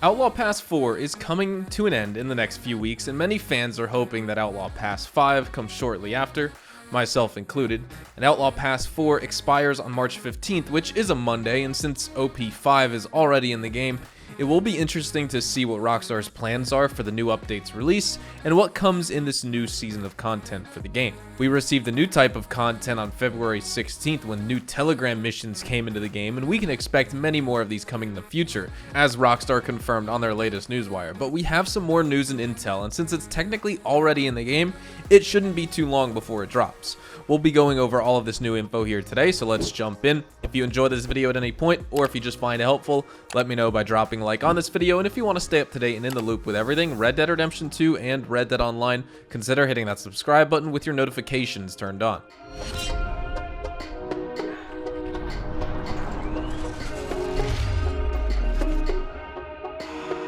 Outlaw Pass 4 is coming to an end in the next few weeks, and many fans are hoping that Outlaw Pass 5 comes shortly after, myself included. And Outlaw Pass 4 expires on March 15th, which is a Monday, and since OP5 is already in the game, it will be interesting to see what Rockstar's plans are for the new update's release, and what comes in this new season of content for the game. We received a new type of content on February 16th when new Telegram missions came into the game, and we can expect many more of these coming in the future, as Rockstar confirmed on their latest newswire. But we have some more news and intel, and since it's technically already in the game, it shouldn't be too long before it drops. We'll be going over all of this new info here today, so let's jump in. If you enjoy this video at any point, or if you just find it helpful, let me know by dropping a like on this video, and if you want to stay up to date and in the loop with everything Red Dead Redemption 2 and Red Dead Online, consider hitting that subscribe button with your notifications turned on.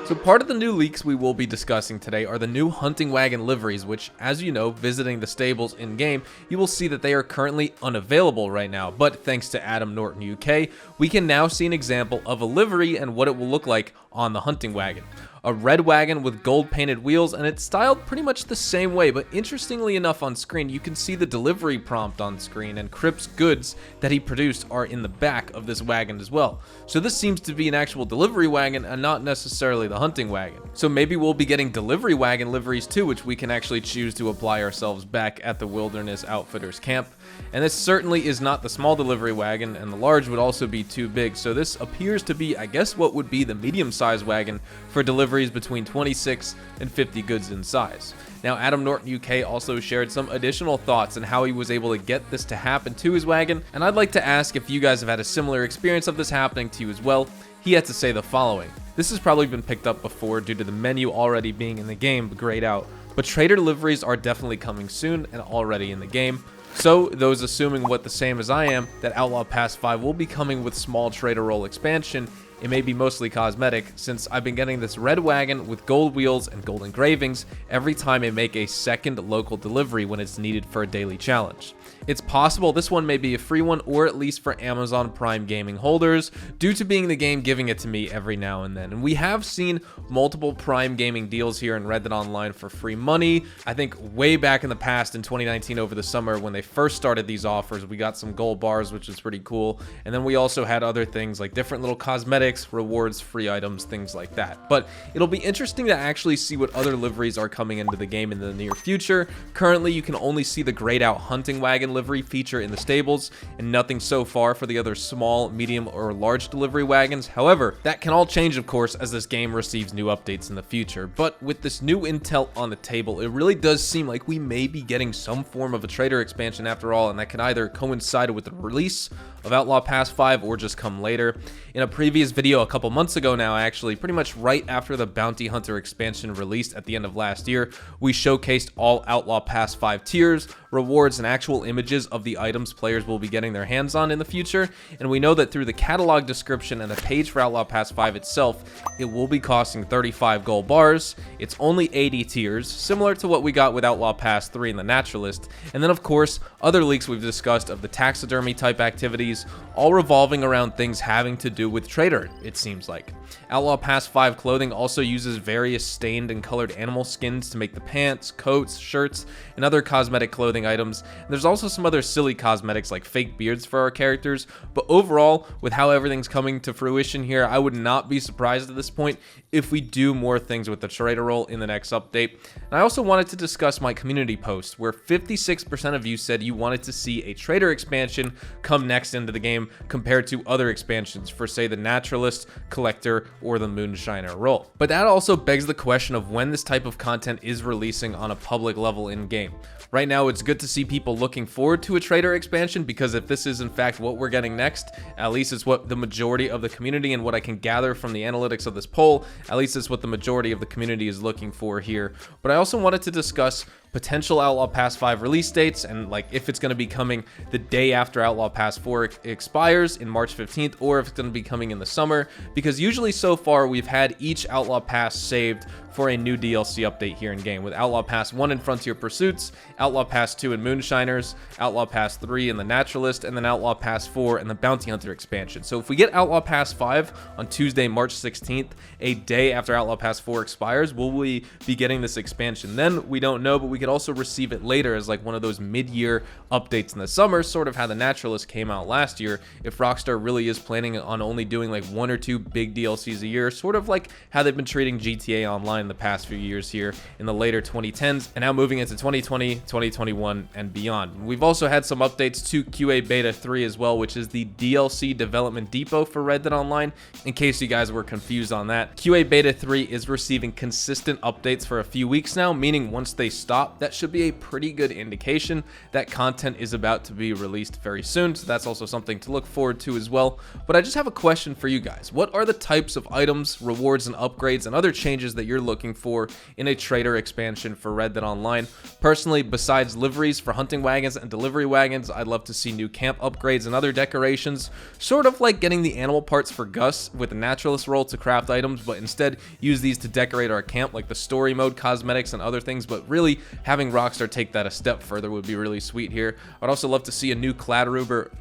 So part of the new leaks we will be discussing today are the new hunting wagon liveries, which, as you know, visiting the stables in-game, you will see that they are currently unavailable right now. But thanks to Adam Norton UK, we can now see an example of a livery and what it will look like on the hunting wagon. A red wagon with gold painted wheels, and it's styled pretty much the same way, but interestingly enough on screen you can see the delivery prompt on screen, and Crip's goods that he produced are in the back of this wagon as well. So this seems to be an actual delivery wagon and not necessarily the hunting wagon. So maybe we'll be getting delivery wagon liveries too, which we can actually choose to apply ourselves back at the Wilderness Outfitters camp. And this certainly is not the small delivery wagon, and the large would also be too big, so this appears to be, I guess, what would be the medium-sized wagon for deliveries between 26 and 50 goods in size. Now, Adam Norton UK also shared some additional thoughts on how he was able to get this to happen to his wagon, and I'd like to ask if you guys have had a similar experience of this happening to you as well. He had to say the following: "This has probably been picked up before due to the menu already being in the game grayed out, but trader deliveries are definitely coming soon and already in the game. So, those assuming what the same as I am, that Outlaw Pass 5 will be coming with small trader role expansion, it may be mostly cosmetic, since I've been getting this red wagon with gold wheels and gold engravings every time I make a second local delivery when it's needed for a daily challenge. It's possible this one may be a free one, or at least for Amazon Prime Gaming holders, due to being the game giving it to me every now and then. And we have seen multiple Prime Gaming deals here in Red Dead Online for free money. I think way back in the past in 2019 over the summer when they first started these offers, we got some gold bars, which is pretty cool. And then we also had other things like different little cosmetics, rewards, free items, things like that. But it'll be interesting to actually see what other liveries are coming into the game in the near future. Currently, you can only see the grayed out hunting wagon livery feature in the stables, and nothing so far for the other small, medium, or large delivery wagons. However, that can all change, of course, as this game receives new updates in the future. But with this new intel on the table, it really does seem like we may be getting some form of a trader expansion after all, and that can either coincide with the release of Outlaw Pass 5 or just come later. In a previous video a couple months ago now, actually, pretty much right after the Bounty Hunter expansion released at the end of last year, we showcased all Outlaw Pass 5 tiers, rewards, and actual images of the items players will be getting their hands on in the future. And we know that through the catalog description and the page for Outlaw Pass 5 itself, it will be costing 35 gold bars. It's only 80 tiers, similar to what we got with Outlaw Pass 3 in the Naturalist. And then, of course, other leaks we've discussed of the taxidermy type activities, all revolving around things having to do with trader, it seems like. Outlaw Pass 5 clothing also uses various stained and colored animal skins to make the pants, coats, shirts, and other cosmetic clothing items. And there's also some other silly cosmetics like fake beards for our characters, but overall, with how everything's coming to fruition here, I would not be surprised at this point if we do more things with the trader role in the next update. And I also wanted to discuss my community post, where 56% of you said you wanted to see a trader expansion come next into the game compared to other expansions for, say, the Naturalist, Collector, or the Moonshiner role. But that also begs the question of when this type of content is releasing on a public level in-game. Right now, it's good to see people looking forward to a trader expansion, because if this is in fact what we're getting next, at least it's what the majority of the community, and what I can gather from the analytics of this poll, at least it's what the majority of the community is looking for here. But I also wanted to discuss potential Outlaw Pass 5 release dates, and like if it's going to be coming the day after Outlaw Pass 4 expires in March 15th, or if it's going to be coming in the summer, because usually so far we've had each Outlaw Pass saved for a new DLC update here in game, with Outlaw Pass 1 in Frontier Pursuits, Outlaw Pass 2 in Moonshiners, Outlaw Pass 3 in the Naturalist, and then Outlaw Pass 4 in the Bounty Hunter expansion. So if we get Outlaw Pass 5 on Tuesday, March 16th, a day after Outlaw Pass 4 expires, will we be getting this expansion then? We don't know, but we could also receive it later as like one of those mid-year updates in the summer, sort of how the Naturalist came out last year, if Rockstar really is planning on only doing like 1 or 2 big DLCs a year, sort of like how they've been treating GTA Online the past few years here in the later 2010s, and now moving into 2020, 2021, and beyond. We've also had some updates to QA Beta 3 as well, which is the DLC development depot for Red Dead Online, in case you guys were confused on that. QA Beta 3 is receiving consistent updates for a few weeks now, meaning once they stop, that should be a pretty good indication that content is about to be released very soon, so that's also something to look forward to as well. But I just have a question for you guys. What are the types of items, rewards, and upgrades and other changes that you're looking for in a trader expansion for Red Dead Online? Personally, besides liveries for hunting wagons and delivery wagons, I'd love to see new camp upgrades and other decorations, sort of like getting the animal parts for Gus with the Naturalist role to craft items, but instead use these to decorate our camp, like the story mode cosmetics and other things. But really having Rockstar take that a step further would be really sweet here. I'd also love to see a new Cladruber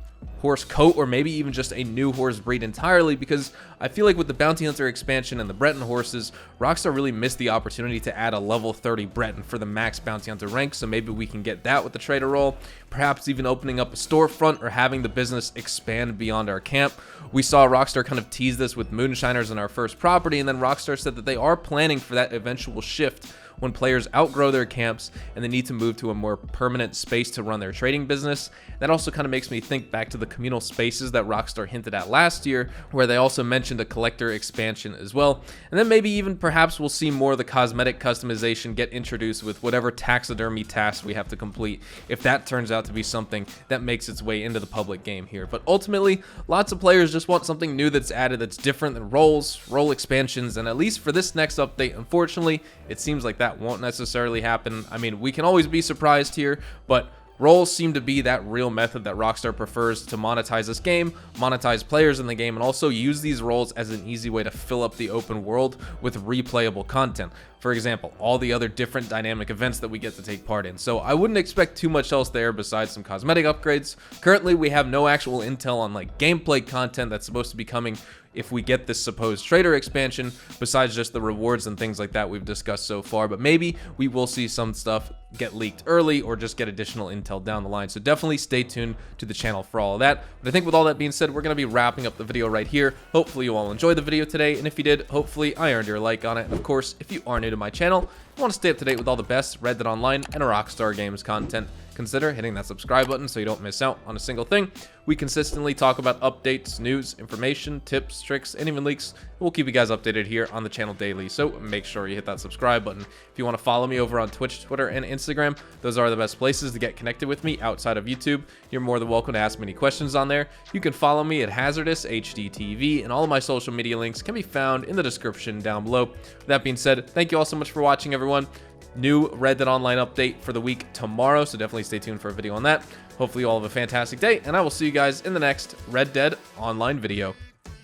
horse coat, or maybe even just a new horse breed entirely, because I feel like with the Bounty Hunter expansion and the Breton horses, Rockstar really missed the opportunity to add a level 30 Breton for the max Bounty Hunter rank, so maybe we can get that with the trader role, perhaps even opening up a storefront or having the business expand beyond our camp. We saw Rockstar kind of tease this with Moonshiners in our first property, and then Rockstar said that they are planning for that eventual shift when players outgrow their camps and they need to move to a more permanent space to run their trading business. That also kind of makes me think back to the communal spaces that Rockstar hinted at last year, where they also mentioned a collector expansion as well. And then maybe even perhaps we'll see more of the cosmetic customization get introduced with whatever taxidermy tasks we have to complete, if that turns out to be something that makes its way into the public game here. But ultimately, lots of players just want something new that's added that's different than role expansions, and at least for this next update, unfortunately, it seems like that won't necessarily happen. I mean, we can always be surprised here, but roles seem to be that real method that Rockstar prefers to monetize this game, monetize players in the game, and also use these roles as an easy way to fill up the open world with replayable content. For example, all the other different dynamic events that we get to take part in. So I wouldn't expect too much else there besides some cosmetic upgrades. Currently, we have no actual intel on like gameplay content that's supposed to be coming if we get this supposed trader expansion, besides just the rewards and things like that we've discussed so far. But maybe we will see some stuff get leaked early or just get additional intel down the line. So definitely stay tuned to the channel for all of that. But I think with all that being said, we're going to be wrapping up the video right here. Hopefully you all enjoyed the video today, and if you did, hopefully I earned your like on it. And of course, if you are new to my channel and want to stay up to date with all the best Red Dead Online and Rockstar Games content, consider hitting that subscribe button so you don't miss out on a single thing. We consistently talk about updates, news, information, tips, tricks, and even leaks. We'll keep you guys updated here on the channel daily, so make sure you hit that subscribe button. If you want to follow me over on Twitch, Twitter, and Instagram, those are the best places to get connected with me outside of YouTube. You're more than welcome to ask me any questions on there. You can follow me at Hazardous HDTV, and all of my social media links can be found in the description down below. With that being said, thank you all so much for watching, everyone. New Red Dead Online update for the week tomorrow, so definitely stay tuned for a video on that. Hopefully you all have a fantastic day, and I will see you guys in the next Red Dead Online video.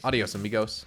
Adios, amigos.